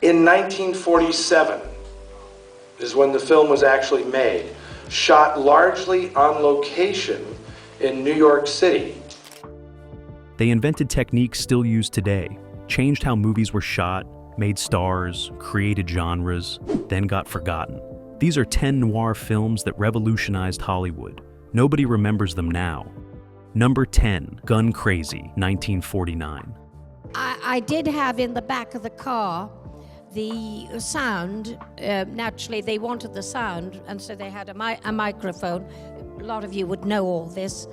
In 1947 is when the film was actually made, shot largely on location in New York City. They invented techniques still used today, changed how movies were shot, made stars, created genres, then got forgotten. These are 10 noir films that revolutionized Hollywood. Nobody remembers them now. Number 10, Gun Crazy, 1949. I did have in the back of the car the sound. Naturally, they wanted the sound, and so they had a microphone. A lot of you would know all this.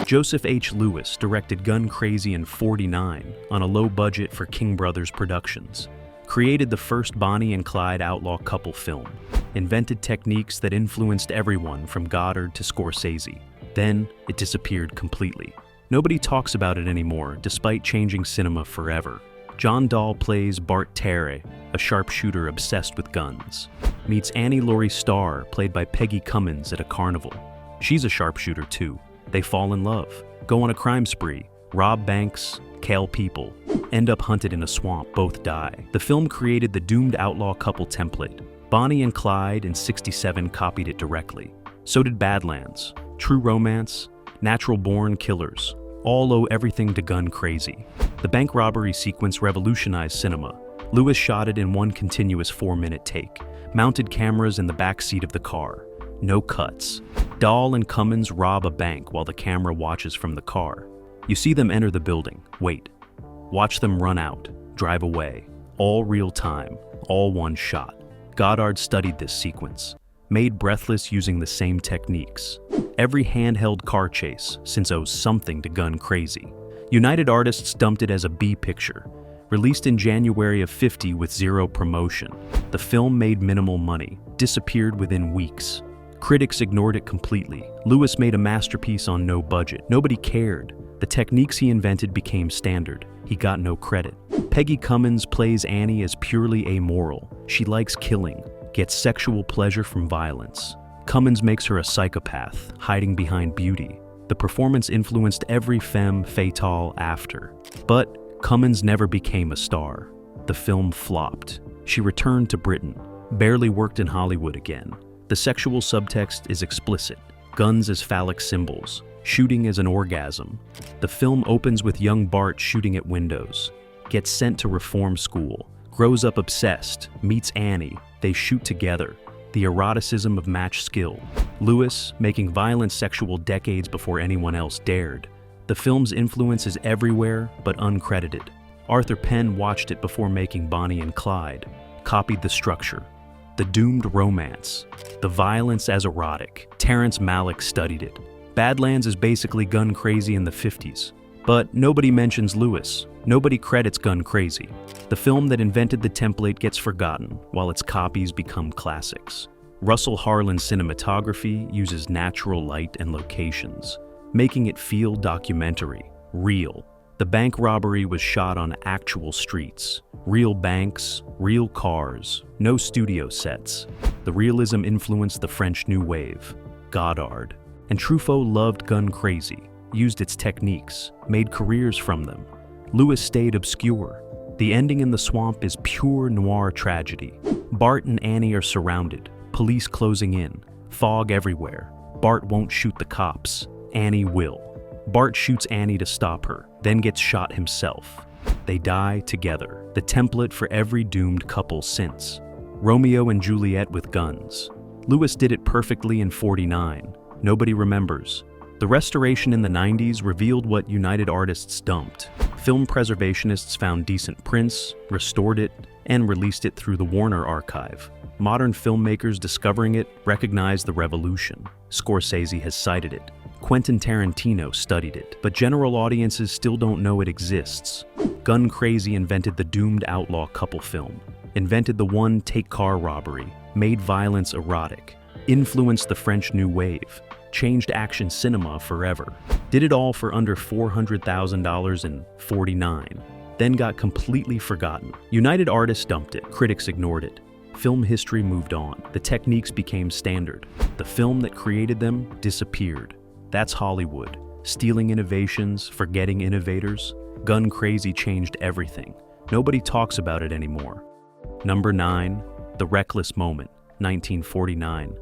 Joseph H. Lewis directed Gun Crazy in '49 on a low budget for King Brothers Productions. Created the first Bonnie and Clyde outlaw couple film. Invented techniques that influenced everyone from Goddard to Scorsese. Then it disappeared completely. Nobody talks about it anymore, despite changing cinema forever. John Dahl plays Bart Terre, a sharpshooter obsessed with guns. Meets Annie Laurie Starr, played by Peggy Cummins, at a carnival. She's a sharpshooter too. They fall in love, go on a crime spree, rob banks, kill people, end up hunted in a swamp, both die. The film created the doomed outlaw couple template. Bonnie and Clyde in '67 copied it directly. So did Badlands, True Romance, Natural Born Killers. All owe everything to Gun Crazy. The bank robbery sequence revolutionized cinema. Lewis shot it in one continuous 4-minute take. Mounted cameras in the back seat of the car. No cuts. Dahl and Cummins rob a bank while the camera watches from the car. You see them enter the building, wait. Watch them run out, drive away. All real time, all one shot. Goddard studied this sequence. Made breathless using the same techniques. Every handheld car chase since owes something to Gun Crazy. United Artists dumped it as a B picture. Released in January of '50 with zero promotion. The film made minimal money, disappeared within weeks. Critics ignored it completely. Lewis made a masterpiece on no budget. Nobody cared. The techniques he invented became standard. He got no credit. Peggy Cummins plays Annie as purely amoral. She likes killing, gets sexual pleasure from violence. Cummins makes her a psychopath, hiding behind beauty. The performance influenced every femme fatale after. But Cummins never became a star. The film flopped. She returned to Britain, barely worked in Hollywood again. The sexual subtext is explicit. Guns as phallic symbols. Shooting as an orgasm. The film opens with young Bart shooting at windows. Gets sent to reform school. Grows up obsessed. Meets Annie. They shoot together. The eroticism of match skill. Lewis, making violent sexual decades before anyone else dared. The film's influence is everywhere, but uncredited. Arthur Penn watched it before making Bonnie and Clyde. Copied the structure. The doomed romance. The violence as erotic. Terrence Malick studied it. Badlands is basically Gun Crazy in the '50s. But nobody mentions Lewis. Nobody credits Gun Crazy. The film that invented the template gets forgotten, while its copies become classics. Russell Harlan's cinematography uses natural light and locations, making it feel documentary, real. The bank robbery was shot on actual streets. Real banks, real cars, no studio sets. The realism influenced the French New Wave, Goddard. And Truffaut loved Gun Crazy, used its techniques, made careers from them. Lewis stayed obscure. The ending in the swamp is pure noir tragedy. Bart and Annie are surrounded, police closing in, fog everywhere. Bart won't shoot the cops, Annie will. Bart shoots Annie to stop her, then gets shot himself. They die together, the template for every doomed couple since. Romeo and Juliet with guns. Lewis did it perfectly in '49. Nobody remembers. The restoration in the '90s revealed what United Artists dumped. Film preservationists found decent prints, restored it, and released it through the Warner Archive. Modern filmmakers discovering it recognized the revolution. Scorsese has cited it. Quentin Tarantino studied it, but general audiences still don't know it exists. Gun Crazy invented the doomed outlaw couple film, invented the one-take car robbery, made violence erotic, influenced the French New Wave, changed action cinema forever, did it all for under $400,000 in '49, then got completely forgotten. United Artists dumped it, critics ignored it. Film history moved on. The techniques became standard. The film that created them disappeared. That's Hollywood. Stealing innovations, forgetting innovators. Gun Crazy changed everything. Nobody talks about it anymore. Number 9, The Reckless Moment, 1949.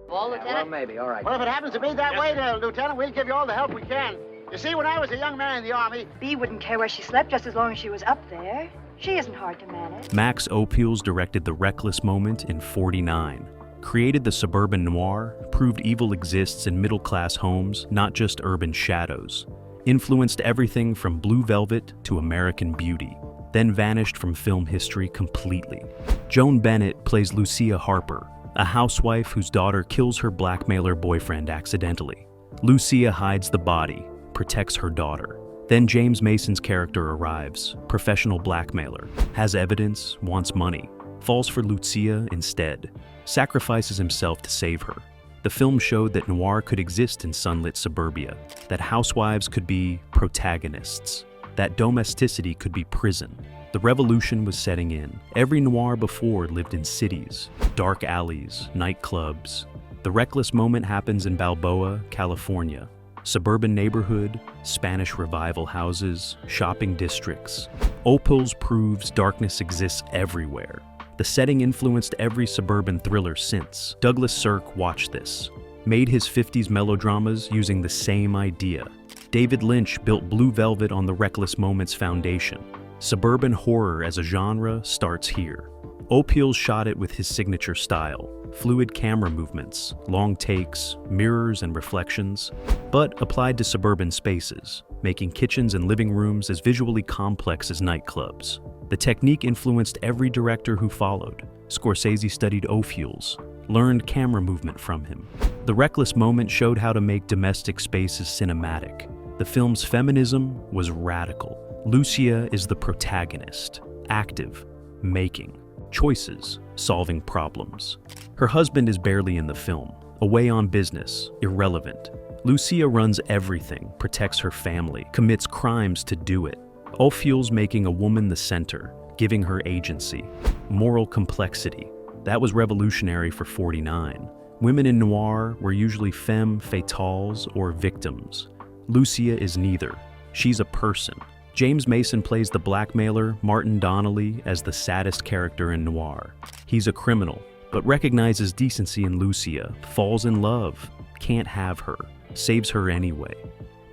Well, Lieutenant? Well, maybe, all right. Well, if it happens to be that way, Lieutenant, we'll give you all the help we can. You see, when I was a young man in the Army... Bee wouldn't care where she slept just as long as she was up there. She isn't hard to manage. Max Ophuls directed The Reckless Moment in '49. Created the suburban noir, proved evil exists in middle-class homes, not just urban shadows. Influenced everything from Blue Velvet to American Beauty, then vanished from film history completely. Joan Bennett plays Lucia Harper, a housewife whose daughter kills her blackmailer boyfriend accidentally. Lucia hides the body, protects her daughter. Then James Mason's character arrives, professional blackmailer, has evidence, wants money, falls for Lucia instead, sacrifices himself to save her. The film showed that noir could exist in sunlit suburbia, that housewives could be protagonists, that domesticity could be prison. The revolution was setting in. Every noir before lived in cities, dark alleys, nightclubs. The Reckless Moment happens in Balboa, California. Suburban neighborhood, Spanish revival houses, shopping districts. Ophuls proves darkness exists everywhere. The setting influenced every suburban thriller since. Douglas Sirk watched this, made his 50s melodramas using the same idea. David Lynch built Blue Velvet on the Reckless Moment's foundation. Suburban horror as a genre starts here. Ophuls shot it with his signature style, fluid camera movements, long takes, mirrors and reflections, but applied to suburban spaces, making kitchens and living rooms as visually complex as nightclubs. The technique influenced every director who followed. Scorsese studied Ophuls, learned camera movement from him. The Reckless Moment showed how to make domestic spaces cinematic. The film's feminism was radical. Lucia is the protagonist, active, making choices, solving problems. Her husband is barely in the film, away on business, irrelevant. Lucia runs everything, protects her family, commits crimes to do it. Ophuls making a woman the center, giving her agency, moral complexity. That was revolutionary for '49. Women in noir were usually femme fatales or victims. Lucia is neither. She's a person. James Mason plays the blackmailer Martin Donnelly as the saddest character in noir. He's a criminal, but recognizes decency in Lucia, falls in love, can't have her, saves her anyway.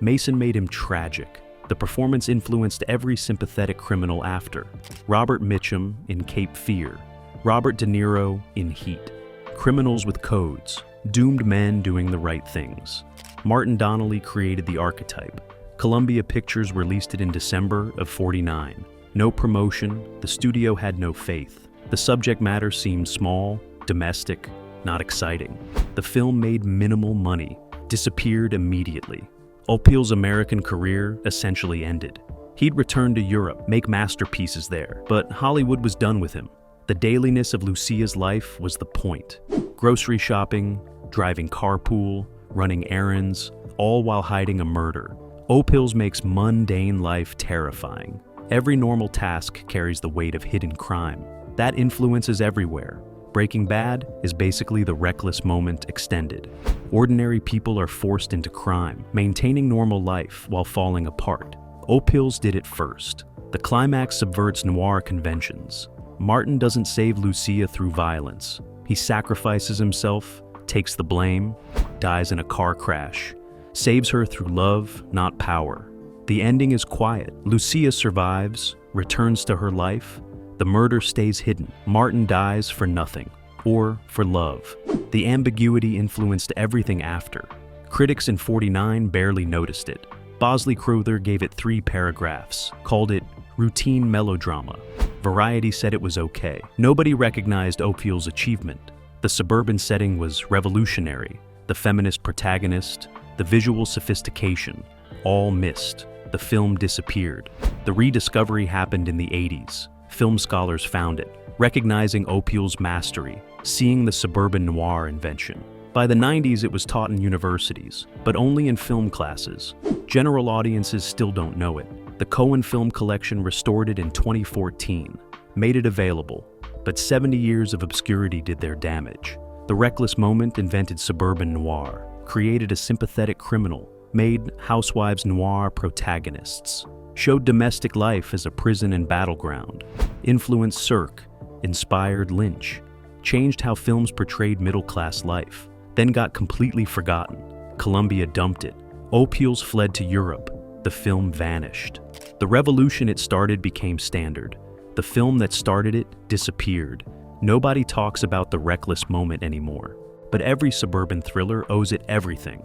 Mason made him tragic. The performance influenced every sympathetic criminal after. Robert Mitchum in Cape Fear, Robert De Niro in Heat. Criminals with codes, doomed men doing the right things. Martin Donnelly created the archetype. Columbia Pictures released it in December of '49. No promotion, the studio had no faith. The subject matter seemed small, domestic, not exciting. The film made minimal money, disappeared immediately. Ophuls' American career essentially ended. He'd return to Europe, make masterpieces there, but Hollywood was done with him. The dailiness of Lucia's life was the point. Grocery shopping, driving carpool, running errands, all while hiding a murder. Ophuls makes mundane life terrifying. Every normal task carries the weight of hidden crime. That influence is everywhere. Breaking Bad is basically The Reckless Moment extended. Ordinary people are forced into crime, maintaining normal life while falling apart. Ophuls did it first. The climax subverts noir conventions. Martin doesn't save Lucia through violence. He sacrifices himself, takes the blame, dies in a car crash. Saves her through love, not power. The ending is quiet. Lucia survives, returns to her life. The murder stays hidden. Martin dies for nothing, or for love. The ambiguity influenced everything after. Critics in '49 barely noticed it. Bosley Crowther gave it 3 paragraphs, called it routine melodrama. Variety said it was okay. Nobody recognized Ophuls' achievement. The suburban setting was revolutionary. The feminist protagonist, the visual sophistication, all missed. The film disappeared. The rediscovery happened in the '80s. Film scholars found it, recognizing Ophuls' mastery, seeing the suburban noir invention. By the '90s, it was taught in universities, but only in film classes. General audiences still don't know it. The Cohen Film Collection restored it in 2014, made it available, but 70 years of obscurity did their damage. The Reckless Moment invented suburban noir, created a sympathetic criminal, made housewives noir protagonists, showed domestic life as a prison and battleground, influenced Cirque, inspired Lynch, changed how films portrayed middle-class life, then got completely forgotten. Columbia dumped it. Opials fled to Europe. The film vanished. The revolution it started became standard. The film that started it disappeared. Nobody talks about the reckless moment anymore, but every suburban thriller owes it everything.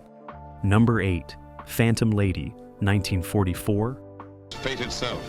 Number 8, Phantom Lady, 1944. Fate itself.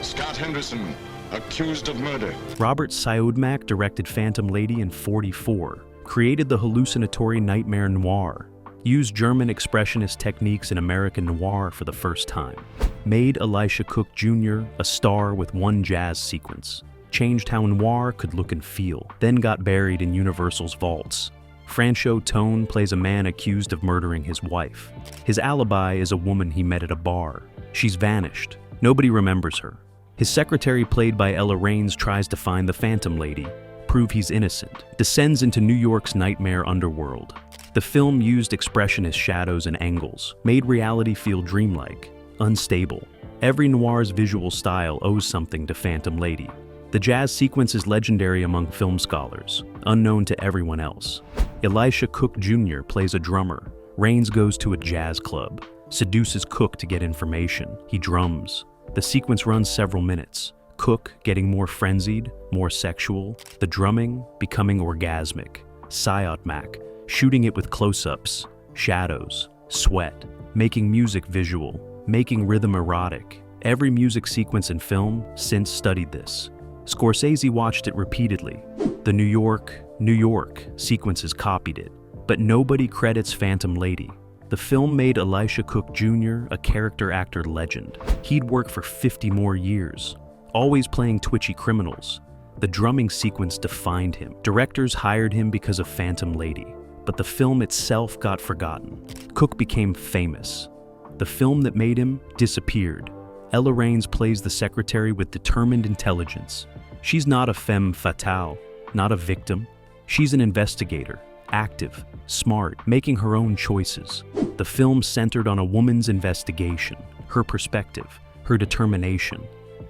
Scott Henderson, accused of murder. Robert Siodmak directed Phantom Lady in '44, created the hallucinatory nightmare noir, used German expressionist techniques in American noir for the first time, made Elisha Cook Jr. a star with one jazz sequence, changed how noir could look and feel, then got buried in Universal's vaults. Franchot Tone plays a man accused of murdering his wife. His alibi is a woman he met at a bar. She's vanished. Nobody remembers her. His secretary, played by Ella Raines, tries to find the Phantom Lady, prove he's innocent, descends into New York's nightmare underworld. The film used expressionist shadows and angles, made reality feel dreamlike, unstable. Every noir's visual style owes something to Phantom Lady. The jazz sequence is legendary among film scholars, unknown to everyone else. Elisha Cook Jr. plays a drummer. Raines goes to a jazz club, seduces Cook to get information. He drums. The sequence runs several minutes. Cook getting more frenzied, more sexual, the drumming becoming orgasmic. Siodmak shooting it with close-ups, shadows, sweat, making music visual, making rhythm erotic. Every music sequence in film since studied this. Scorsese watched it repeatedly. The New York sequences copied it, but nobody credits Phantom Lady. The film made Elisha Cook Jr. a character actor legend. He'd work for 50 more years, always playing twitchy criminals. The drumming sequence defined him. Directors hired him because of Phantom Lady, but the film itself got forgotten. Cook became famous. The film that made him disappeared. Ella Raines plays the secretary with determined intelligence. She's not a femme fatale, not a victim. She's an investigator, active, smart, making her own choices. The film centered on a woman's investigation, her perspective, her determination.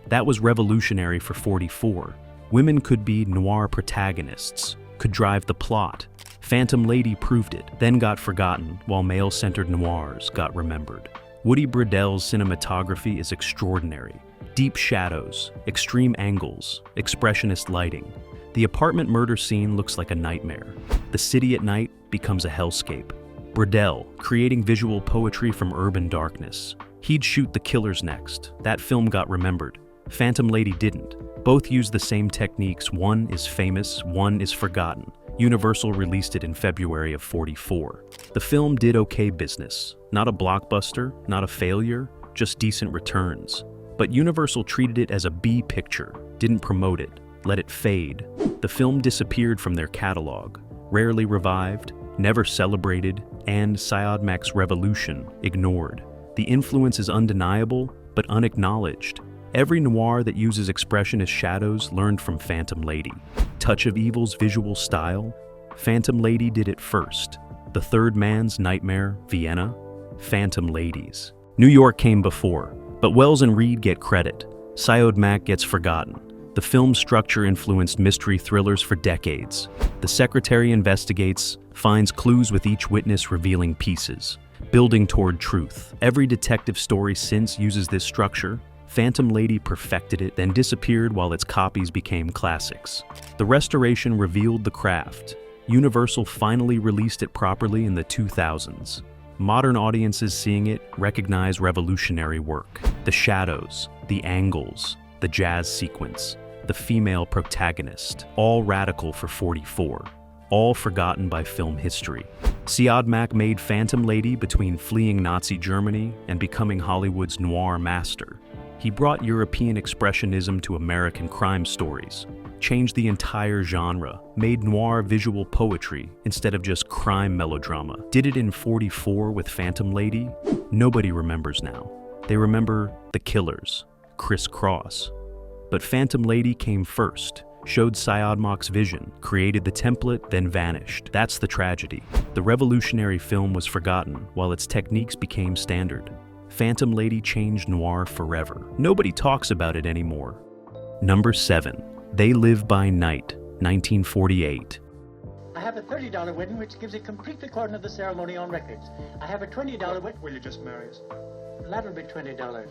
That was revolutionary for '44. Women could be noir protagonists, could drive the plot. Phantom Lady proved it, then got forgotten, while male-centered noirs got remembered. Woody Bredell's cinematography is extraordinary. Deep shadows, extreme angles, expressionist lighting. The apartment murder scene looks like a nightmare. The city at night becomes a hellscape. Bredell, creating visual poetry from urban darkness. He'd shoot the killers next. That film got remembered. Phantom Lady didn't. Both use the same techniques. One is famous, one is forgotten. Universal released it in February of '44. The film did okay business. Not a blockbuster, not a failure, just decent returns. But Universal treated it as a B picture, didn't promote it, let it fade. The film disappeared from their catalog, rarely revived, never celebrated, and Siodmak's revolution ignored. The influence is undeniable, but unacknowledged. Every noir that uses expressionist shadows learned from Phantom Lady. Touch of Evil's visual style? Phantom Lady did it first. The Third Man's Nightmare, Vienna? Phantom Ladies. New York came before, but Wells and Reed get credit. Siodmak gets forgotten. The film's structure influenced mystery thrillers for decades. The secretary investigates, finds clues with each witness revealing pieces, building toward truth. Every detective story since uses this structure. Phantom Lady perfected it, then disappeared while its copies became classics. The restoration revealed the craft. Universal finally released it properly in the 2000s. Modern audiences seeing it recognize revolutionary work. The shadows, the angles, the jazz sequence, the female protagonist, all radical for '44, all forgotten by film history. Siodmak made Phantom Lady between fleeing Nazi Germany and becoming Hollywood's noir master. He brought European expressionism to American crime stories, changed the entire genre, made noir visual poetry instead of just crime melodrama. Did it in '44 with Phantom Lady? Nobody remembers now. They remember the killers, Criss Cross. But Phantom Lady came first. showed Syedmok's vision, created the template, then vanished. That's the tragedy. The revolutionary film was forgotten, while its techniques became standard. Phantom Lady changed noir forever. Nobody talks about it anymore. Number 7. They Live by Night, 1948. I have a $30 wedding, which gives a complete recording of the ceremony on records. I have a $20 wedding. Will you just marry us? That'll be $20.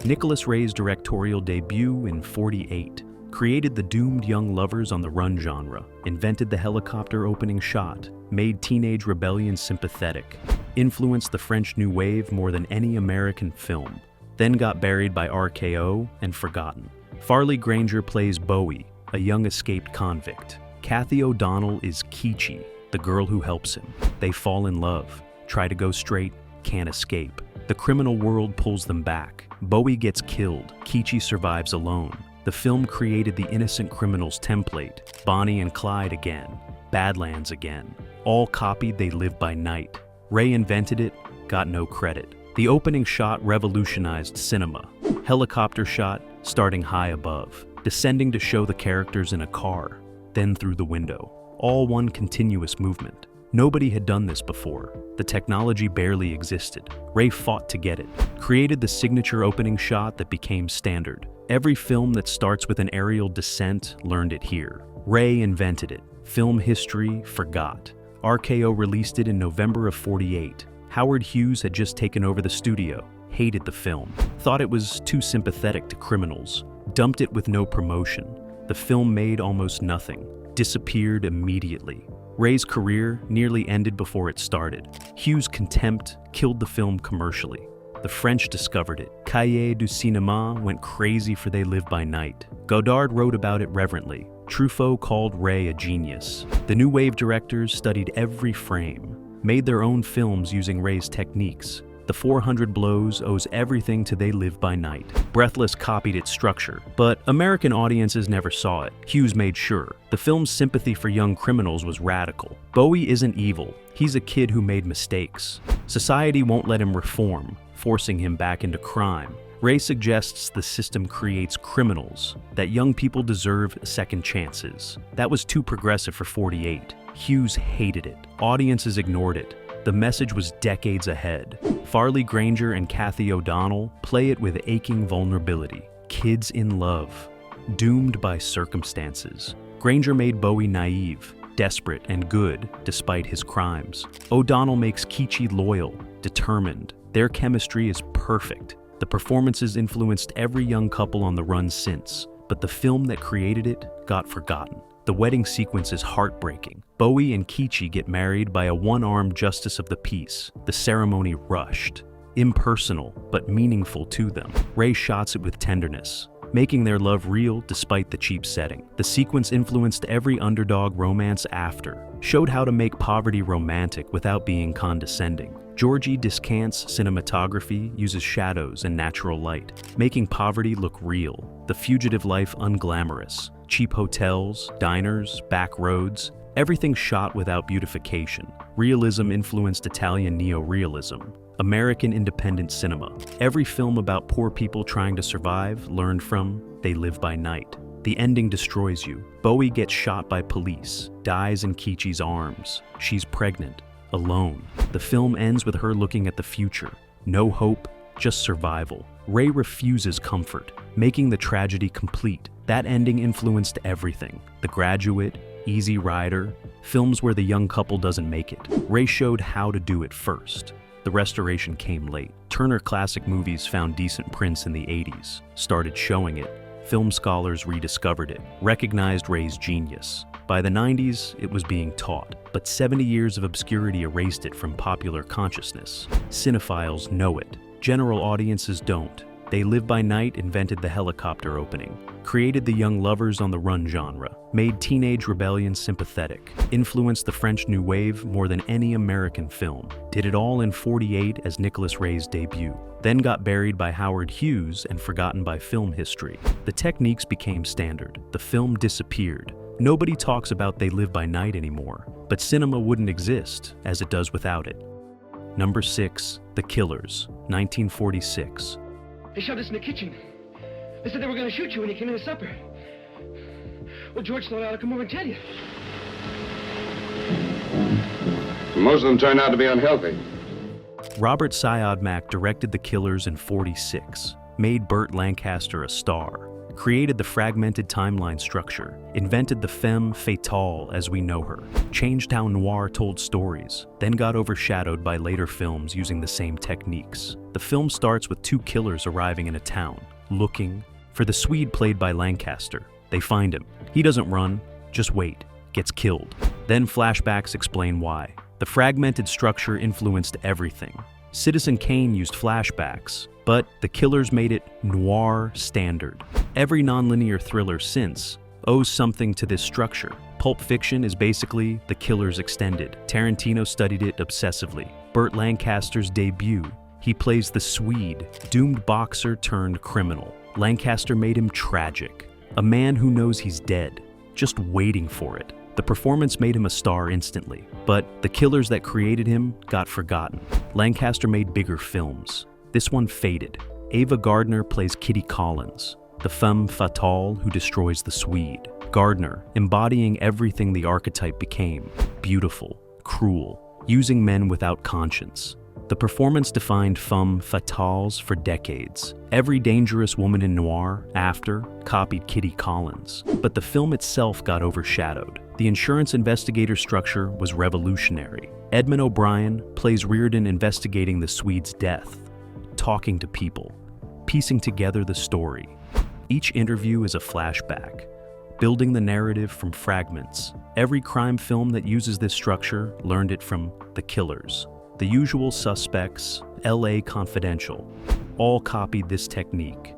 Nicholas Ray's directorial debut in '48 created the doomed young lovers on the run genre, invented the helicopter opening shot, made teenage rebellion sympathetic, influenced the French New Wave more than any American film, then got buried by RKO and forgotten. Farley Granger plays Bowie, a young escaped convict. Kathy O'Donnell is Keechie, the girl who helps him. They fall in love, try to go straight, can't escape. The criminal world pulls them back. Bowie gets killed, Keechie survives alone. The film created the innocent criminals template, Bonnie and Clyde again, Badlands again. All copied They Live by Night. Ray invented it, got no credit. The opening shot revolutionized cinema. Helicopter shot, starting high above, descending to show the characters in a car, then through the window. All one continuous movement. Nobody had done this before. The technology barely existed. Ray fought to get it, created the signature opening shot that became standard. Every film that starts with an aerial descent learned it here. Ray invented it. Film history forgot. RKO released it in November of '48. Howard Hughes had just taken over the studio, hated the film, thought it was too sympathetic to criminals, dumped it with no promotion. The film made almost nothing, disappeared immediately. Ray's career nearly ended before it started. Hughes' contempt killed the film commercially. The French discovered it. Cahiers du Cinéma went crazy for They Live by Night. Godard wrote about it reverently. Truffaut called Ray a genius. The New Wave directors studied every frame, made their own films using Ray's techniques. The 400 Blows owes everything to They Live by Night. Breathless copied its structure, but American audiences never saw it. Hughes made sure. The film's sympathy for young criminals was radical. Bowie isn't evil. He's a kid who made mistakes. Society won't let him reform, forcing him back into crime. Ray suggests the system creates criminals, that young people deserve second chances. That was too progressive for '48. Hughes hated it. Audiences ignored it. The message was decades ahead. Farley Granger and Kathy O'Donnell play it with aching vulnerability. Kids in love, doomed by circumstances. Granger made Bowie naive, desperate, and good despite his crimes. O'Donnell makes Keechie loyal, determined. Their chemistry is perfect. The performances influenced every young couple on the run since, but the film that created it got forgotten. The wedding sequence is heartbreaking. Bowie and Keechie get married by a one-armed justice of the peace. The ceremony rushed. Impersonal, but meaningful to them. Ray shots it with tenderness, making their love real despite the cheap setting. The sequence influenced every underdog romance after, showed how to make poverty romantic without being condescending. Georgie Descant's cinematography uses shadows and natural light, making poverty look real, the fugitive life unglamorous. Cheap hotels, diners, back roads, everything shot without beautification. Realism influenced Italian neorealism. American independent cinema. Every film about poor people trying to survive learned from They Live by Night. The ending destroys you. Bowie gets shot by police, dies in Keechie's arms. She's pregnant, alone. The film ends with her looking at the future. No hope, just survival. Ray refuses comfort, making the tragedy complete. That ending influenced everything. The Graduate, Easy Rider, films where the young couple doesn't make it. Ray showed how to do it first. The restoration came late. Turner Classic Movies found decent prints in the '80s, started showing it. Film scholars rediscovered it, recognized Ray's genius. By the '90s, it was being taught, but 70 years of obscurity erased it from popular consciousness. Cinephiles know it. General audiences don't. They Live by Night invented the helicopter opening, created the young lovers on the run genre, made teenage rebellion sympathetic, influenced the French New Wave more than any American film, did it all in '48 as Nicholas Ray's debut, then got buried by Howard Hughes and forgotten by film history. The techniques became standard. The film disappeared. Nobody talks about They Live by Night anymore, but cinema wouldn't exist as it does without it. Number 6, The Killers, 1946. They shoved us in the kitchen. They said they were going to shoot you when you came in to supper. Well, George thought I'd come over and tell you. Most of them turned out to be unhealthy. Robert Siodmak directed The Killers in '46, made Burt Lancaster a star, created the fragmented timeline structure, invented the femme fatale as we know her, changed how noir told stories, then got overshadowed by later films using the same techniques. The film starts with 2 killers arriving in a town, looking for the Swede played by Lancaster. They find him. He doesn't run, just wait, gets killed. Then flashbacks explain why. The fragmented structure influenced everything. Citizen Kane used flashbacks, but The Killers made it noir standard. Every nonlinear thriller since owes something to this structure. Pulp Fiction is basically The Killers extended. Tarantino studied it obsessively. Burt Lancaster's debut. He plays the Swede, doomed boxer turned criminal. Lancaster made him tragic. A man who knows he's dead, just waiting for it. The performance made him a star instantly, but the killers that created him got forgotten. Lancaster made bigger films. This one faded. Ava Gardner plays Kitty Collins, the femme fatale who destroys the Swede. Gardner, embodying everything the archetype became: beautiful, cruel, using men without conscience. The performance defined femme fatales for decades. Every dangerous woman in noir after copied Kitty Collins, but the film itself got overshadowed. The insurance investigator structure was revolutionary. Edmund O'Brien plays Reardon investigating the Swede's death, talking to people, piecing together the story. Each interview is a flashback, building the narrative from fragments. Every crime film that uses this structure learned it from The Killers. The Usual Suspects, LA Confidential, all copied this technique.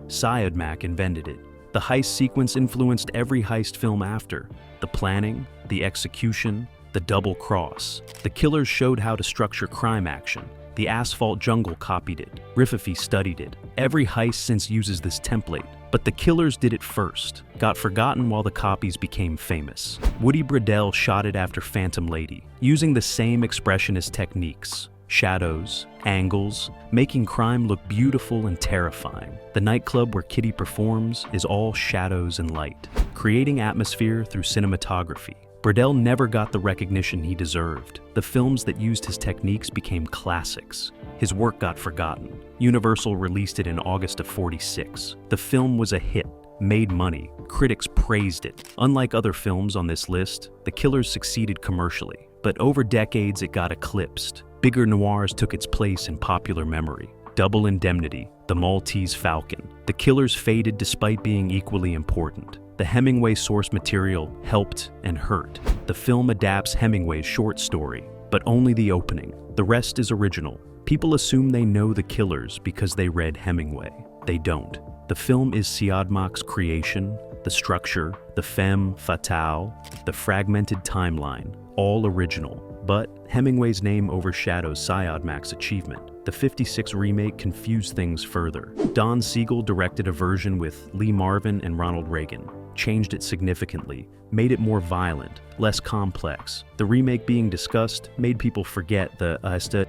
Siodmak invented it. The heist sequence influenced every heist film after. The planning, the execution, the double cross. The Killers showed how to structure crime action. The Asphalt Jungle copied it. Riffraff studied it. Every heist since uses this template. But The Killers did it first, got forgotten while the copies became famous. Woody Bradell shot it after Phantom Lady, using the same expressionist techniques. Shadows, angles, making crime look beautiful and terrifying. The nightclub where Kitty performs is all shadows and light, creating atmosphere through cinematography. Bradell never got the recognition he deserved. The films that used his techniques became classics. His work got forgotten. Universal released it in August of '46. The film was a hit, made money. Critics praised it. Unlike other films on this list, The Killers succeeded commercially, but over decades it got eclipsed. Bigger noirs took its place in popular memory. Double Indemnity, The Maltese Falcon. The Killers faded despite being equally important. The Hemingway source material helped and hurt. The film adapts Hemingway's short story, but only the opening. The rest is original. People assume they know The Killers because they read Hemingway. They don't. The film is Siodmak's creation, the structure, the femme fatale, the fragmented timeline, all original. But Hemingway's name overshadows Siodmak's achievement. The '56 remake confused things further. Don Siegel directed a version with Lee Marvin and Ronald Reagan, changed it significantly, made it more violent, less complex. The remake being discussed made people forget the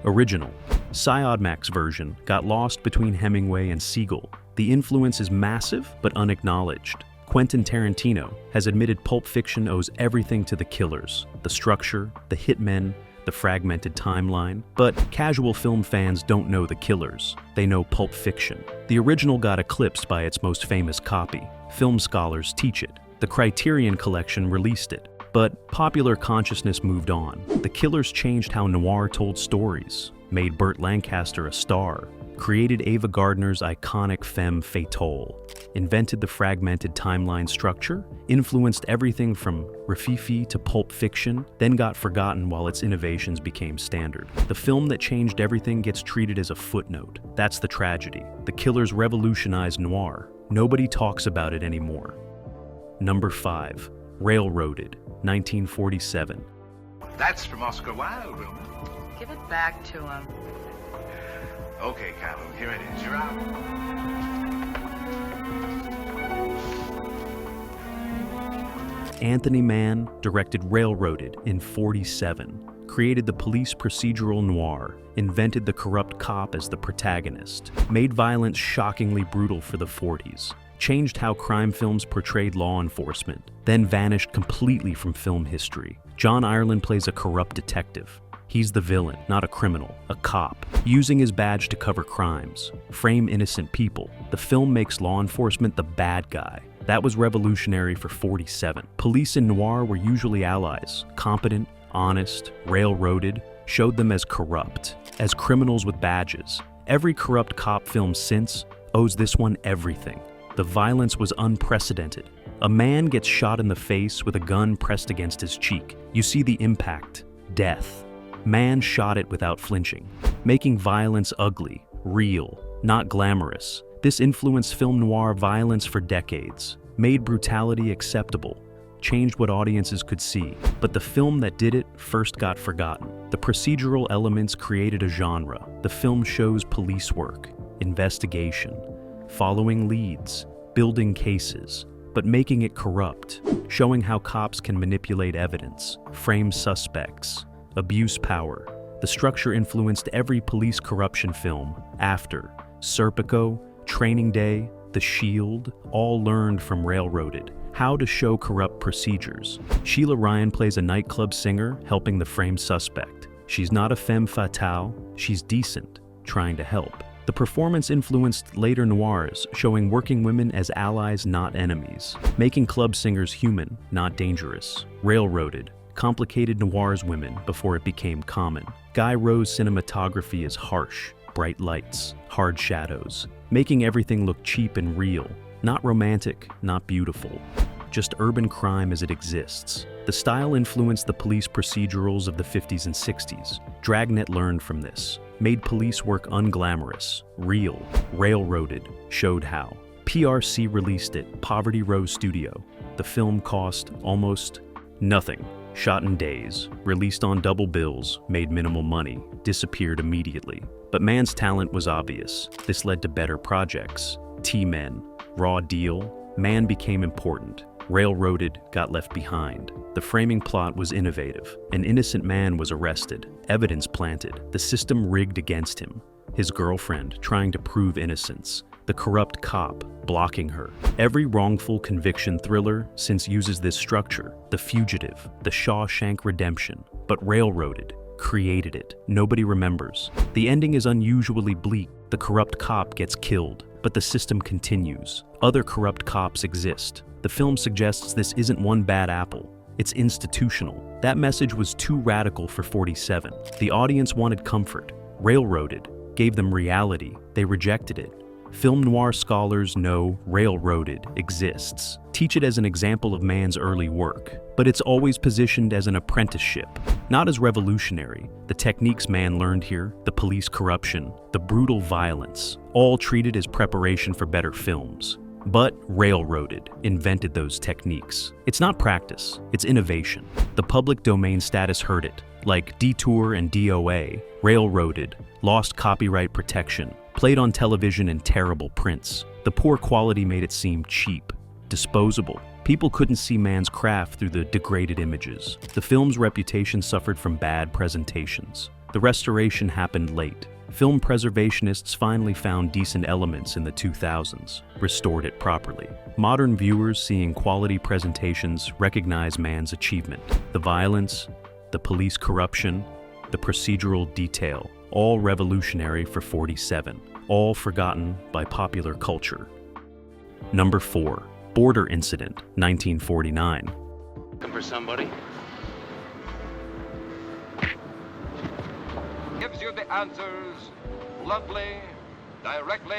original. Siodmak's version got lost between Hemingway and Siegel. The influence is massive but unacknowledged. Quentin Tarantino has admitted Pulp Fiction owes everything to The Killers, the structure, the hitmen, the fragmented timeline. But casual film fans don't know The Killers. They know Pulp Fiction. The original got eclipsed by its most famous copy. Film scholars teach it. The Criterion Collection released it. But popular consciousness moved on. The Killers changed how noir told stories, made Burt Lancaster a star, created Ava Gardner's iconic femme fatale, invented the fragmented timeline structure, influenced everything from Riffraff to Pulp Fiction, then got forgotten while its innovations became standard. The film that changed everything gets treated as a footnote. That's the tragedy. The Killers revolutionized noir. Nobody talks about it anymore. Number 5, Railroaded, 1947. That's from Oscar Wilde, Wilma. Give it back to him. Okay, Calhoun, here it is. You're out. Anthony Mann directed Railroaded in '47, created the police procedural noir, invented the corrupt cop as the protagonist, made violence shockingly brutal for the 40s, changed how crime films portrayed law enforcement, then vanished completely from film history. John Ireland plays a corrupt detective. He's the villain, not a criminal, a cop, using his badge to cover crimes, frame innocent people. The film makes law enforcement the bad guy. That was revolutionary for 47. Police in noir were usually allies, competent, honest, railroaded, showed them as corrupt, as criminals with badges. Every corrupt cop film since owes this one everything. The violence was unprecedented. A man gets shot in the face with a gun pressed against his cheek. You see the impact, death. Man shot it without flinching, making violence ugly, real, not glamorous. This influenced film noir violence for decades, made brutality acceptable, changed what audiences could see. But the film that did it first got forgotten. The procedural elements created a genre. The film shows police work, investigation, following leads, building cases, but making it corrupt, showing how cops can manipulate evidence, frame suspects, abuse power. The structure influenced every police corruption film after. Serpico, Training Day, The Shield, all learned from Railroaded how to show corrupt procedures. Sheila Ryan plays a nightclub singer helping the framed suspect. She's not a femme fatale, she's decent, trying to help. The performance influenced later noirs, showing working women as allies, not enemies, making club singers human, not dangerous. Railroaded complicated noir's women before it became common. Guy Rowe's cinematography is harsh, bright lights, hard shadows, making everything look cheap and real, not romantic, not beautiful, just urban crime as it exists. The style influenced the police procedurals of the 50s and 60s. Dragnet learned from this, made police work unglamorous, real, railroaded, showed how. PRC released it, Poverty Row Studio. The film cost almost nothing. Shot in days, released on double bills, made minimal money, disappeared immediately. But Mann's talent was obvious. This led to better projects. T-Men, Raw Deal, Mann became important. Railroaded got left behind. The framing plot was innovative. An innocent man was arrested, evidence planted, the system rigged against him. His girlfriend trying to prove innocence. The corrupt cop blocking her. Every wrongful conviction thriller since uses this structure. The Fugitive, The Shawshank Redemption. But Railroaded created it. Nobody remembers. The ending is unusually bleak. The corrupt cop gets killed, but the system continues. Other corrupt cops exist. The film suggests this isn't one bad apple. It's institutional. That message was too radical for 47. The audience wanted comfort. Railroaded gave them reality. They rejected it. Film noir scholars know Railroaded exists. Teach it as an example of Mann's early work, but it's always positioned as an apprenticeship, not as revolutionary. The techniques Mann learned here, the police corruption, the brutal violence, all treated as preparation for better films. But Railroaded invented those techniques. It's not practice, it's innovation. The public domain status hurt it, like Detour and DOA. Railroaded lost copyright protection, played on television in terrible prints. The poor quality made it seem cheap, disposable. People couldn't see Mann's craft through the degraded images. The film's reputation suffered from bad presentations. The restoration happened late. Film preservationists finally found decent elements in the 2000s, restored it properly. Modern viewers seeing quality presentations recognize Mann's achievement. The violence, the police corruption, the procedural detail, all revolutionary for 47, all forgotten by popular culture. Number 4, Border Incident, 1949. Looking for somebody? Gives you the answers bluntly, directly,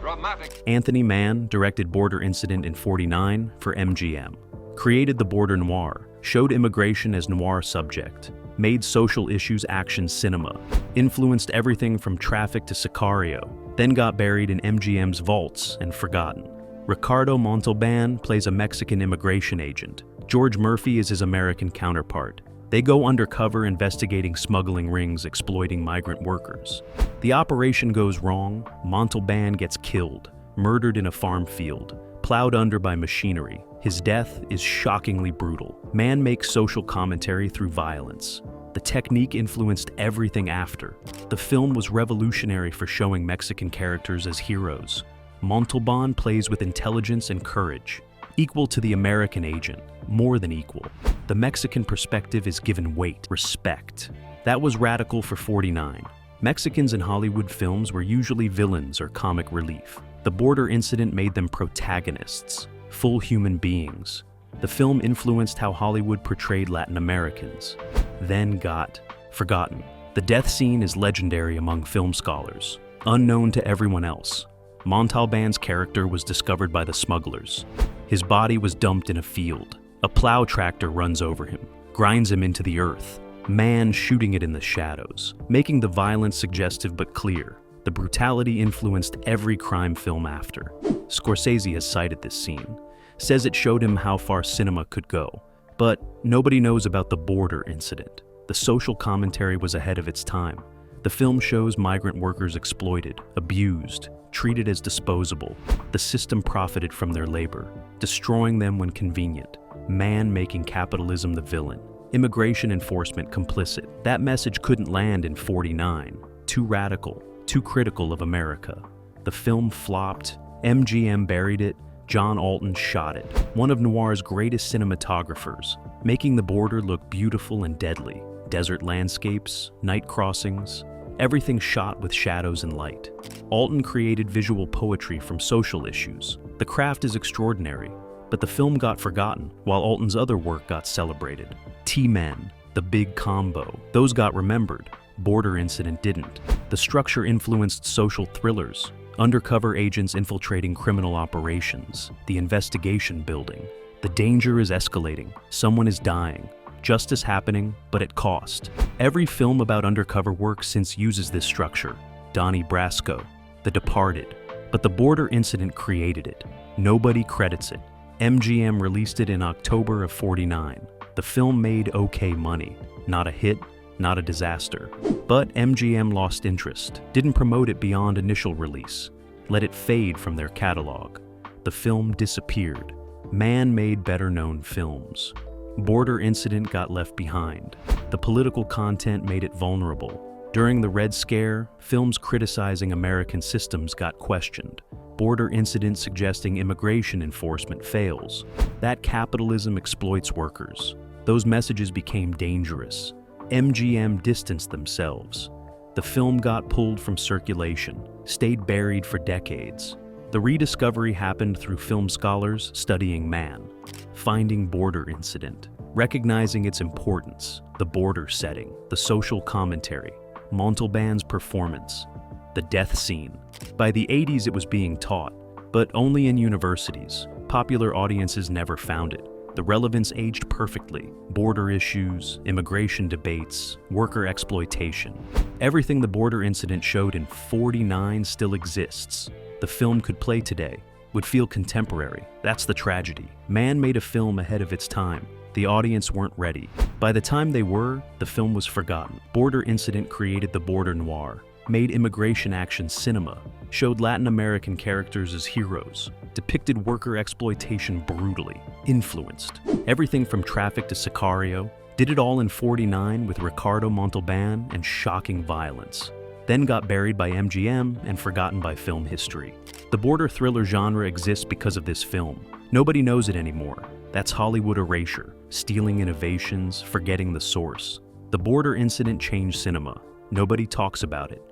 dramatic. Anthony Mann directed Border Incident in 49 for MGM. Created the border noir, showed immigration as noir subject, made social issues action cinema, influenced everything from Traffic to Sicario, then got buried in MGM's vaults and forgotten. Ricardo Montalban plays a Mexican immigration agent. George Murphy is his American counterpart. They go undercover investigating smuggling rings exploiting migrant workers. The operation goes wrong, Montalban gets killed, murdered in a farm field, plowed under by machinery. His death is shockingly brutal. Mann makes social commentary through violence. The technique influenced everything after. The film was revolutionary for showing Mexican characters as heroes. Montalban plays with intelligence and courage, equal to the American agent, more than equal. The Mexican perspective is given weight, respect. That was radical for 49. Mexicans in Hollywood films were usually villains or comic relief. The border incident made them protagonists, full human beings. The film influenced how Hollywood portrayed Latin Americans, then got forgotten. The death scene is legendary among film scholars, unknown to everyone else. Montalban's character was discovered by the smugglers. His body was dumped in a field. A plow tractor runs over him, grinds him into the earth. Man shooting it in the shadows, making the violence suggestive but clear. The brutality influenced every crime film after. Scorsese has cited this scene, says it showed him how far cinema could go. But nobody knows about the border incident. The social commentary was ahead of its time. The film shows migrant workers exploited, abused, treated as disposable. The system profited from their labor, destroying them when convenient. Man making capitalism the villain. Immigration enforcement complicit. That message couldn't land in 49. Too radical, too critical of America. The film flopped. MGM buried it. John Alton shot it. One of Noir's greatest cinematographers, making the border look beautiful and deadly. Desert landscapes, night crossings, everything shot with shadows and light. Alton created visual poetry from social issues. The craft is extraordinary, but the film got forgotten, while Alton's other work got celebrated. T-Men, The Big Combo, those got remembered. Border Incident didn't. The structure influenced social thrillers, undercover agents infiltrating criminal operations, the investigation building. The danger is escalating. Someone is dying. Justice happening, but at cost. Every film about undercover work since uses this structure. Donnie Brasco, The Departed. But the border incident created it. Nobody credits it. MGM released it in October of 49. The film made okay money. Not a hit, not a disaster. But MGM lost interest, didn't promote it beyond initial release, let it fade from their catalog. The film disappeared. Man made better-known films. Border Incident got left behind. The political content made it vulnerable. During the Red Scare, films criticizing American systems got questioned. Border Incident suggesting immigration enforcement fails. That capitalism exploits workers. Those messages became dangerous. MGM distanced themselves. The film got pulled from circulation, stayed buried for decades. The rediscovery happened through film scholars studying man, finding Border Incident, recognizing its importance, the border setting, the social commentary, Montalban's performance, the death scene. By the 80s it was being taught, but only in universities. Popular audiences never found it. The relevance aged perfectly. Border issues, immigration debates, worker exploitation. Everything the Border Incident showed in 49 still exists. The film could play today, would feel contemporary. That's the tragedy. Man made a film ahead of its time. The audience weren't ready. By the time they were, the film was forgotten. Border Incident created the border noir, made immigration action cinema, showed Latin American characters as heroes, depicted worker exploitation brutally, influenced. Everything from Traffic to Sicario, did it all in 49 with Ricardo Montalban and shocking violence. Then got buried by MGM and forgotten by film history. The border thriller genre exists because of this film. Nobody knows it anymore. That's Hollywood erasure, stealing innovations, forgetting the source. The Border Incident changed cinema. Nobody talks about it.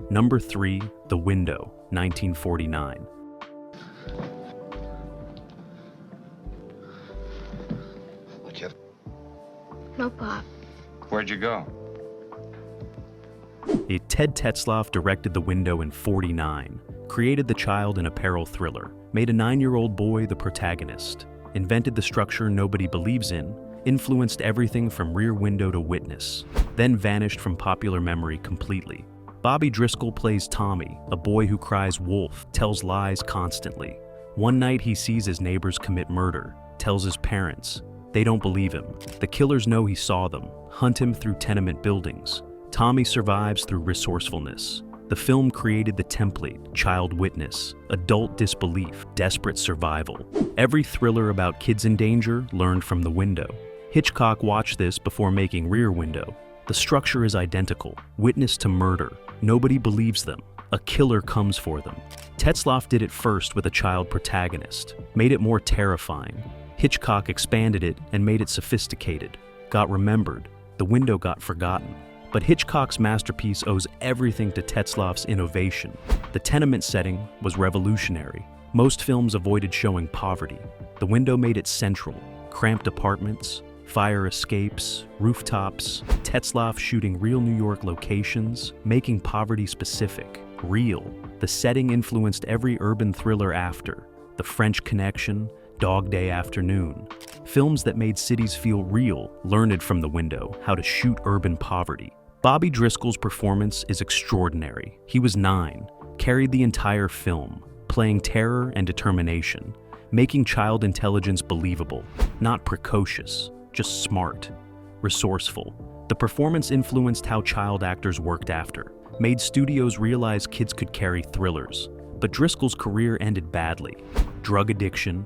Number 3, The Window, 1949. What you? No, Pop. Where'd you go? Ted Tetzlaff directed The Window in 49, created the child in a peril thriller, made a 9-year-old boy the protagonist, invented the structure nobody believes in, influenced everything from Rear Window to Witness, then vanished from popular memory completely. Bobby Driscoll plays Tommy, a boy who cries wolf, tells lies constantly. One night he sees his neighbors commit murder, tells his parents. They don't believe him. The killers know he saw them, hunt him through tenement buildings. Tommy survives through resourcefulness. The film created the template, child witness, adult disbelief, desperate survival. Every thriller about kids in danger learned from The Window. Hitchcock watched this before making Rear Window. The structure is identical. Witness to murder. Nobody believes them. A killer comes for them. Tetzlaff did it first with a child protagonist, made it more terrifying. Hitchcock expanded it and made it sophisticated. Got remembered. The Window got forgotten. But Hitchcock's masterpiece owes everything to Tetzlaff's innovation. The tenement setting was revolutionary. Most films avoided showing poverty. The Window made it central. Cramped apartments, fire escapes, rooftops, Tetzlaff shooting real New York locations, making poverty specific, real. The setting influenced every urban thriller after. The French Connection, Dog Day Afternoon. Films that made cities feel real learned from The Window how to shoot urban poverty. Bobby Driscoll's performance is extraordinary. He was 9, carried the entire film, playing terror and determination, making child intelligence believable, not precocious, just smart, resourceful. The performance influenced how child actors worked after, made studios realize kids could carry thrillers. But Driscoll's career ended badly. Drug addiction,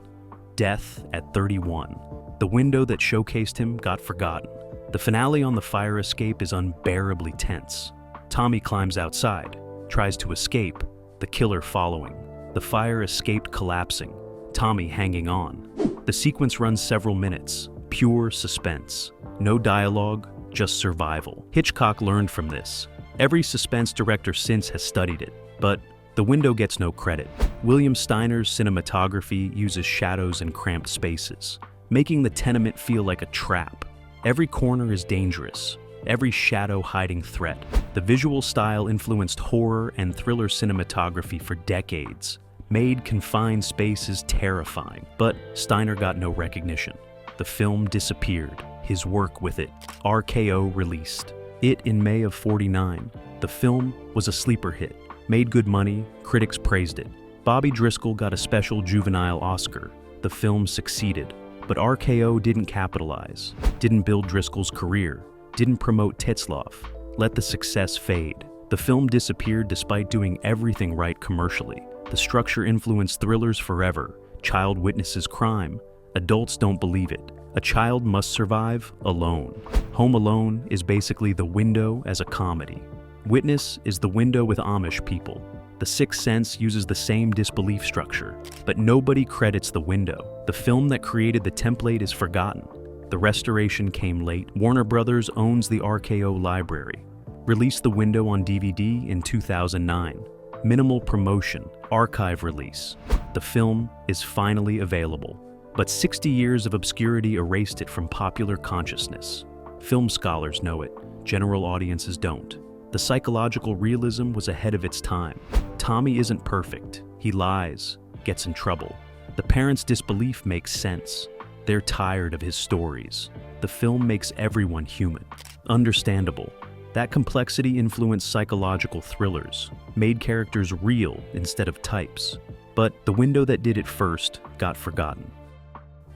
death at 31. The Window that showcased him got forgotten. The finale on the fire escape is unbearably tense. Tommy climbs outside, tries to escape, the killer following. The fire escaped collapsing, Tommy hanging on. The sequence runs several minutes, pure suspense. No dialogue, just survival. Hitchcock learned from this. Every suspense director since has studied it, but The Window gets no credit. William Steiner's cinematography uses shadows and cramped spaces, making the tenement feel like a trap. Every corner is dangerous, every shadow hiding threat. The visual style influenced horror and thriller cinematography for decades, made confined spaces terrifying. But Steiner got no recognition. The film disappeared, his work with it. RKO released it in May of '49. The film was a sleeper hit, made good money, critics praised it. Bobby Driscoll got a special juvenile Oscar. The film succeeded. But RKO didn't capitalize, didn't build Driscoll's career, didn't promote Tetzlaff, let the success fade. The film disappeared despite doing everything right commercially. The structure influenced thrillers forever. Child witnesses crime. Adults don't believe it. A child must survive alone. Home Alone is basically The Window as a comedy. Witness is The Window with Amish people. The Sixth Sense uses the same disbelief structure, but nobody credits The Window. The film that created the template is forgotten. The restoration came late. Warner Brothers owns the RKO library. Released The Window on DVD in 2009. Minimal promotion, archive release. The film is finally available. But 60 years of obscurity erased it from popular consciousness. Film scholars know it, general audiences don't. The psychological realism was ahead of its time. Tommy isn't perfect. He lies, gets in trouble. The parents' disbelief makes sense. They're tired of his stories. The film makes everyone human. Understandable. That complexity influenced psychological thrillers, made characters real instead of types. But The Window that did it first got forgotten.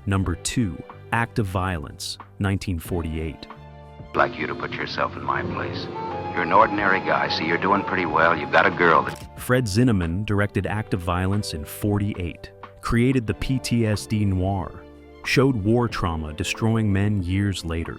Number 2, Act of Violence, 1948. I'd like you to put yourself in my place. You're an ordinary guy, so you're doing pretty well. You've got a girl that... Fred Zinnemann directed Act of Violence in '48, created the PTSD noir, showed war trauma destroying men years later,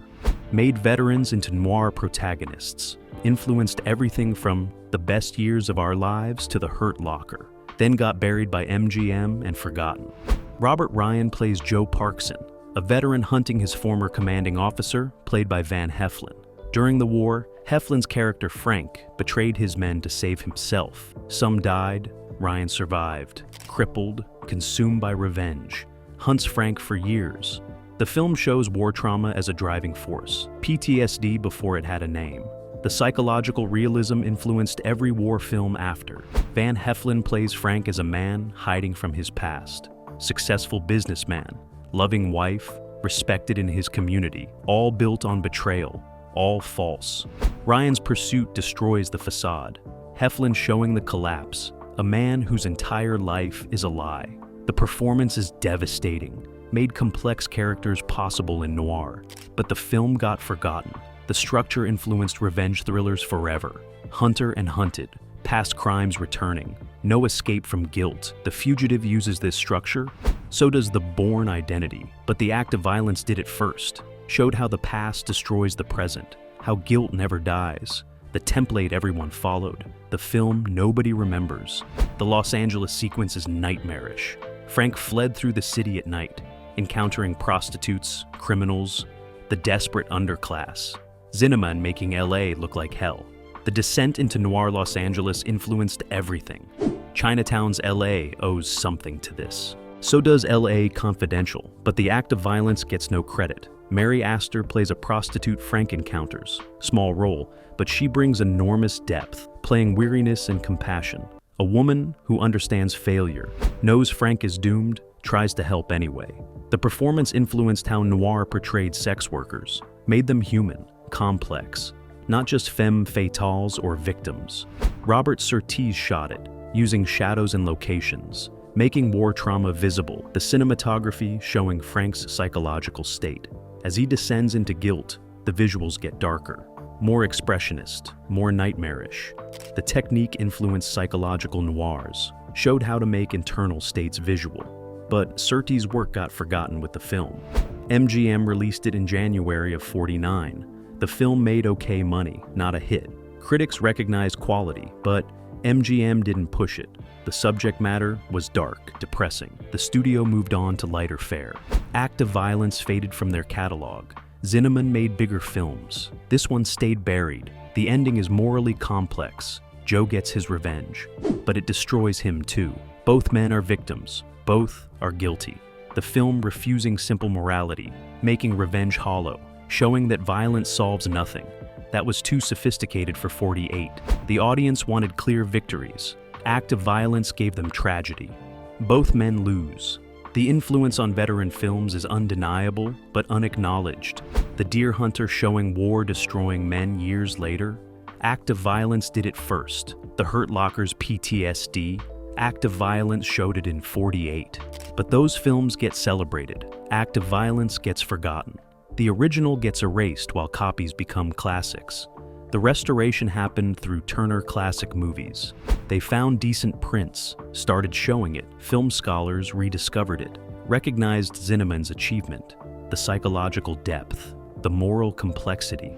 made veterans into noir protagonists, influenced everything from The Best Years of Our Lives to The Hurt Locker, then got buried by MGM and forgotten. Robert Ryan plays Joe Parkson, a veteran hunting his former commanding officer, played by Van Heflin. During the war, Heflin's character Frank betrayed his men to save himself. Some died, Ryan survived, crippled, consumed by revenge, hunts Frank for years. The film shows war trauma as a driving force, PTSD before it had a name. The psychological realism influenced every war film after. Van Heflin plays Frank as a man hiding from his past. Successful businessman, loving wife, respected in his community, all built on betrayal, all false. Ryan's pursuit destroys the facade. Heflin showing the collapse, a man whose entire life is a lie. The performance is devastating, made complex characters possible in noir, but the film got forgotten. The structure influenced revenge thrillers forever. Hunter and hunted, past crimes returning, no escape from guilt. The Fugitive uses this structure, so does The Bourne Identity, but the Act of Violence did it first. showed how the past destroys the present, how guilt never dies, the template everyone followed, the film nobody remembers. The Los Angeles sequence is nightmarish. Frank fled through the city at night, encountering prostitutes, criminals, the desperate underclass. Zinnemann making LA look like hell. The descent into noir Los Angeles influenced everything. Chinatown's LA owes something to this. So does LA Confidential, but the act of violence gets no credit. Mary Astor plays a prostitute Frank encounters. Small role, but she brings enormous depth, playing weariness and compassion. A woman who understands failure, knows Frank is doomed, tries to help anyway. The performance influenced how noir portrayed sex workers, made them human, complex, not just femme fatales or victims. Robert Surtees shot it, using shadows and locations, making war trauma visible, the cinematography showing Frank's psychological state. As he descends into guilt, the visuals get darker, more expressionist, more nightmarish. The technique influenced psychological noirs, showed how to make internal states visual. But Surtees' work got forgotten with the film. MGM released it in January of '49. The film made okay money, not a hit. Critics recognized quality, but MGM didn't push it. The subject matter was dark, depressing. The studio moved on to lighter fare. Act of violence faded from their catalog. Zinnemann made bigger films. This one stayed buried. The ending is morally complex. Joe gets his revenge, but it destroys him too. Both men are victims. Both are guilty. The film refusing simple morality, making revenge hollow, showing that violence solves nothing. That was too sophisticated for '48. The audience wanted clear victories. Act of violence gave them tragedy. Both men lose. The influence on veteran films is undeniable, but unacknowledged. The Deer Hunter showing war destroying men years later. Act of violence did it first. The Hurt Locker's PTSD. Act of violence showed it in '48. But those films get celebrated. Act of violence gets forgotten. The original gets erased while copies become classics. The restoration happened through Turner Classic Movies. They found decent prints, started showing it. Film scholars rediscovered it, recognized Zinnemann's achievement, the psychological depth, the moral complexity.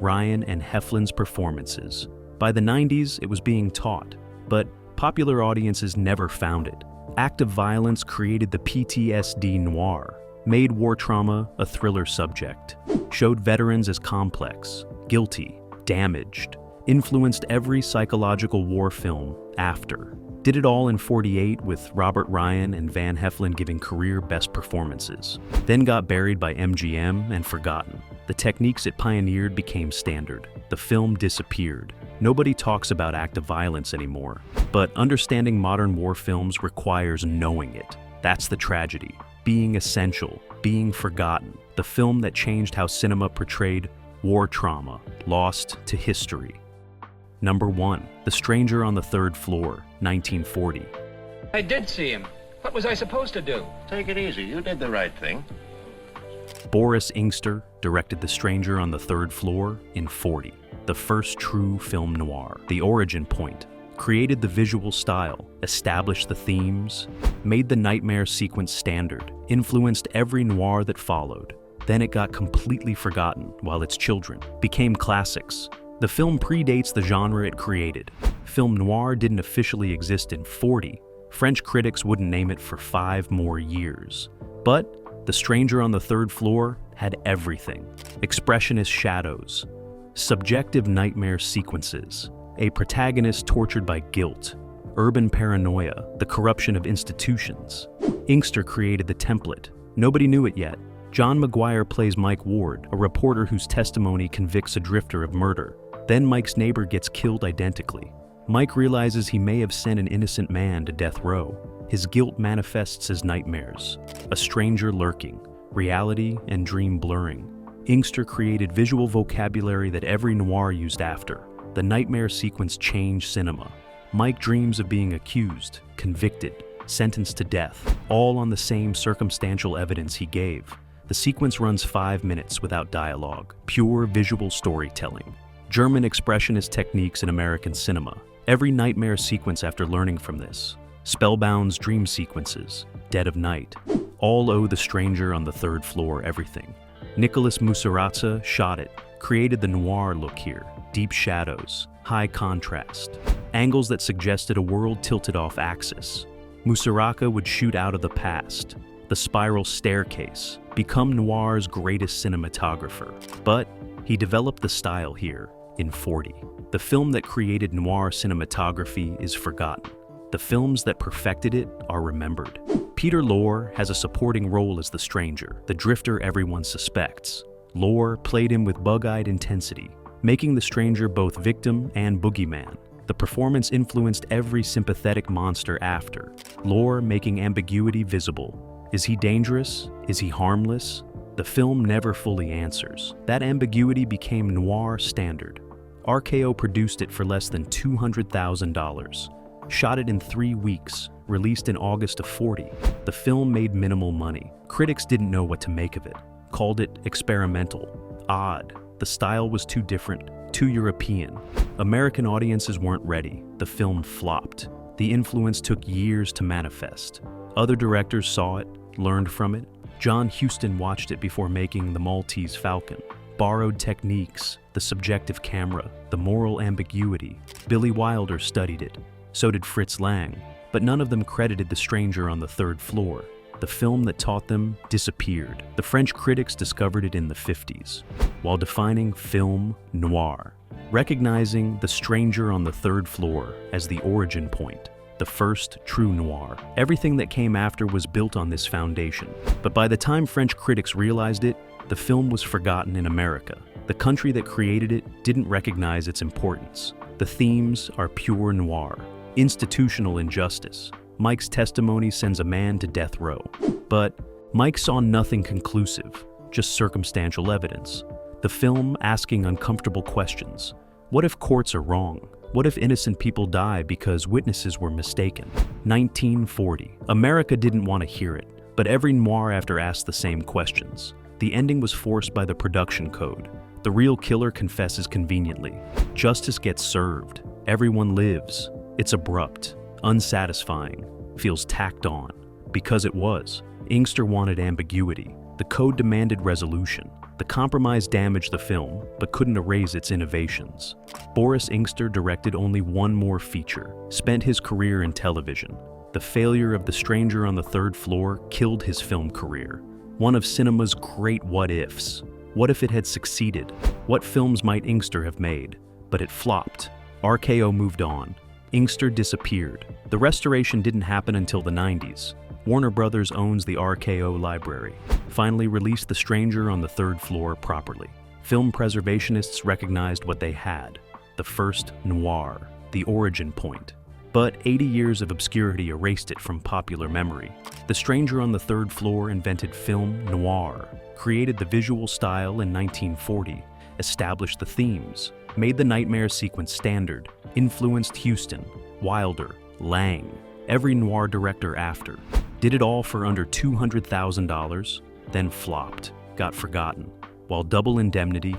Ryan and Heflin's performances. By the '90s, it was being taught, but popular audiences never found it. Act of violence created the PTSD noir, made war trauma a thriller subject, showed veterans as complex, guilty, damaged, influenced every psychological war film after. Did it all in '48 with Robert Ryan and Van Heflin giving career best performances. Then got buried by MGM and forgotten. The techniques it pioneered became standard. The film disappeared. Nobody talks about act of violence anymore. But understanding modern war films requires knowing it. That's the tragedy. Being essential, being forgotten. The film that changed how cinema portrayed war trauma, lost to history. Number 1, The Stranger on the Third Floor, 1940. I did see him. What was I supposed to do? Take it easy. You did the right thing. Boris Inkster directed The Stranger on the Third Floor in '40, the first true film noir. The origin point, created the visual style, established the themes, made the nightmare sequence standard, influenced every noir that followed. Then it got completely forgotten while its children became classics. The film predates the genre it created. Film noir didn't officially exist in '40. French critics wouldn't name it for 5 more years. But The Stranger on the Third Floor had everything. Expressionist shadows, subjective nightmare sequences, a protagonist tortured by guilt, urban paranoia, the corruption of institutions. Inkster created the template. Nobody knew it yet. John McGuire plays Mike Ward, a reporter whose testimony convicts a drifter of murder. Then Mike's neighbor gets killed identically. Mike realizes he may have sent an innocent man to death row. His guilt manifests as nightmares, a stranger lurking, reality and dream blurring. Inkster created visual vocabulary that every noir used after. The nightmare sequence changed cinema. Mike dreams of being accused, convicted, sentenced to death, all on the same circumstantial evidence he gave. The sequence runs 5 minutes without dialogue, pure visual storytelling. German expressionist techniques in American cinema. Every nightmare sequence after learning from this. Spellbound's dream sequences, Dead of Night, all owe The Stranger on the Third Floor everything. Nicholas Musarrazza shot it, created the noir look here, deep shadows, high contrast, angles that suggested a world tilted off axis. Musarrazza would shoot out of the past, the spiral staircase, become noir's greatest cinematographer. But he developed the style here in 40. The film that created noir cinematography is forgotten. The films that perfected it are remembered. Peter Lorre has a supporting role as the stranger, the drifter everyone suspects. Lorre played him with bug-eyed intensity, making the stranger both victim and boogeyman. The performance influenced every sympathetic monster after. Lorre making ambiguity visible. Is he dangerous? Is he harmless? The film never fully answers. That ambiguity became noir standard. RKO produced it for less than $200,000. Shot it in 3 weeks, released in August of 40. The film made minimal money. Critics didn't know what to make of it, called it experimental, odd. The style was too different, too European. American audiences weren't ready. The film flopped. The influence took years to manifest. Other directors saw it, learned from it. John Huston watched it before making the Maltese Falcon. Borrowed techniques, the subjective camera, the moral ambiguity. Billy Wilder studied it. So did Fritz Lang, but none of them credited The Stranger on the Third Floor. The film that taught them disappeared. The French critics discovered it in the 50s, while defining film noir, recognizing The Stranger on the Third Floor as the origin point, the first true noir. Everything that came after was built on this foundation. But by the time French critics realized it, the film was forgotten in America. The country that created it didn't recognize its importance. The themes are pure noir. Institutional injustice. Mike's testimony sends a man to death row. But Mike saw nothing conclusive, just circumstantial evidence. The film asking uncomfortable questions. What if courts are wrong? What if innocent people die because witnesses were mistaken? 1940. America didn't want to hear it, but every noir after asked the same questions. The ending was forced by the production code. The real killer confesses conveniently. Justice gets served. Everyone lives. It's abrupt, unsatisfying, feels tacked on. Because it was. Inkster wanted ambiguity. The code demanded resolution. The compromise damaged the film, but couldn't erase its innovations. Boris Inkster directed only one more feature, spent his career in television. The failure of The Stranger on the Third Floor killed his film career. One of cinema's great what-ifs. What if it had succeeded? What films might Inkster have made? But it flopped. RKO moved on. Inkster disappeared. The restoration didn't happen until the 90s. Warner Brothers owns the RKO library. Finally released The Stranger on the Third Floor properly. Film preservationists recognized what they had. The first noir, the origin point. But 80 years of obscurity erased it from popular memory. The Stranger on the Third Floor invented film noir, created the visual style in 1940, established the themes, made the nightmare sequence standard, influenced Huston, Wilder, Lang, every noir director after. Did it all for under $200,000, then flopped, got forgotten. While Double Indemnity,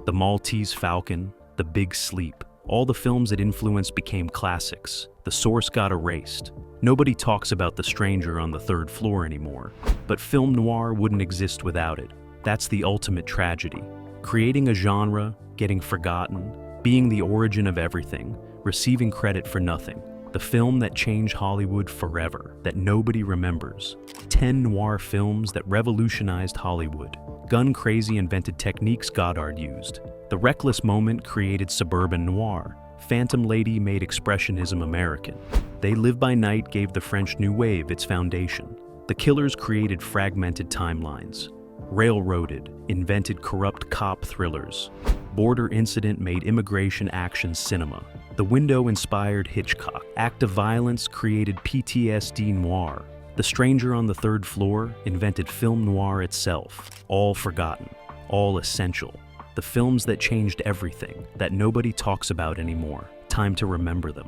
The Maltese Falcon, The Big Sleep, all the films it influenced became classics. The source got erased. Nobody talks about The Stranger on the Third Floor anymore. But film noir wouldn't exist without it. That's the ultimate tragedy. Creating a genre, getting forgotten, being the origin of everything, receiving credit for nothing. The film that changed Hollywood forever, that nobody remembers. 10 noir films that revolutionized Hollywood. Gun Crazy invented techniques Godard used. The Reckless Moment created suburban noir. Phantom Lady made expressionism American. They Live by Night gave the French New Wave its foundation. The Killers created fragmented timelines. Railroaded invented corrupt cop thrillers. Border Incident made immigration action cinema. The Window inspired Hitchcock. Act of Violence created PTSD noir. The Stranger on the Third Floor invented film noir itself. All forgotten, all essential. The films that changed everything, that nobody talks about anymore. Time to remember them.